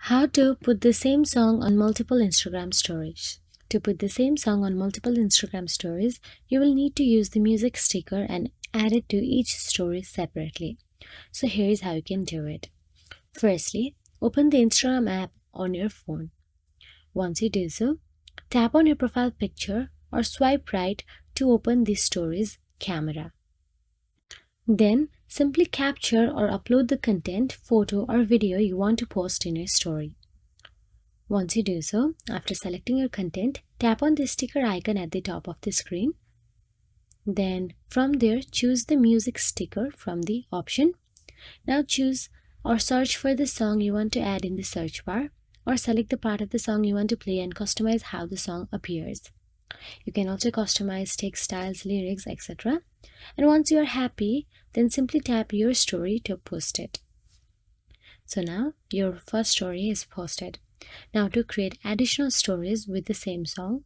How to put the same song on multiple Instagram stories. To put the same song on multiple Instagram stories, you will need to use the music sticker and add it to each story separately. So here's how you can do it. Firstly, open the Instagram app on your phone. Once you do so, tap on your profile picture or swipe right to open the story's camera. Then simply capture or upload the content, photo or video you want to post in your story. Once you do so, after selecting your content, tap on the sticker icon at the top of the screen. Then from there, choose the music sticker from the option. Now choose or search for the song you want to add in the search bar, or select the part of the song you want to play and customize how the song appears. You can also customize text styles, lyrics, etc. And once you are happy, then simply tap your story to post it. So now your first story is posted. Now to create additional stories with the same song,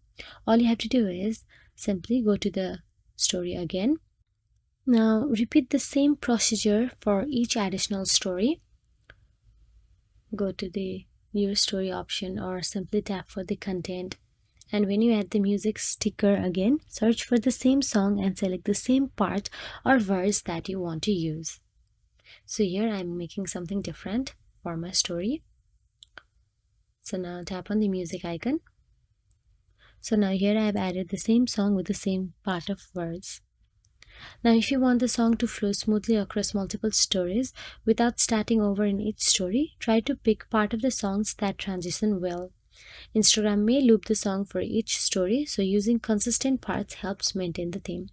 all you have to do is simply go to the story again. Now repeat the same procedure for each additional story. Go to the your story option or simply tap for the content. And when you add the music sticker again, search for the same song and select the same part or verse that you want to use. So here I'm making something different for my story. So now tap on the music icon. So now here I have added the same song with the same part of words. Now if you want the song to flow smoothly across multiple stories without starting over in each story, try to pick part of the songs that transition well. Instagram may loop the song for each story, so using consistent parts helps maintain the theme.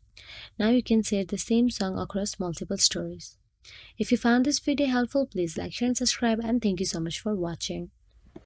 Now you can share the same song across multiple stories. If you found this video helpful, please like, share and subscribe, and thank you so much for watching.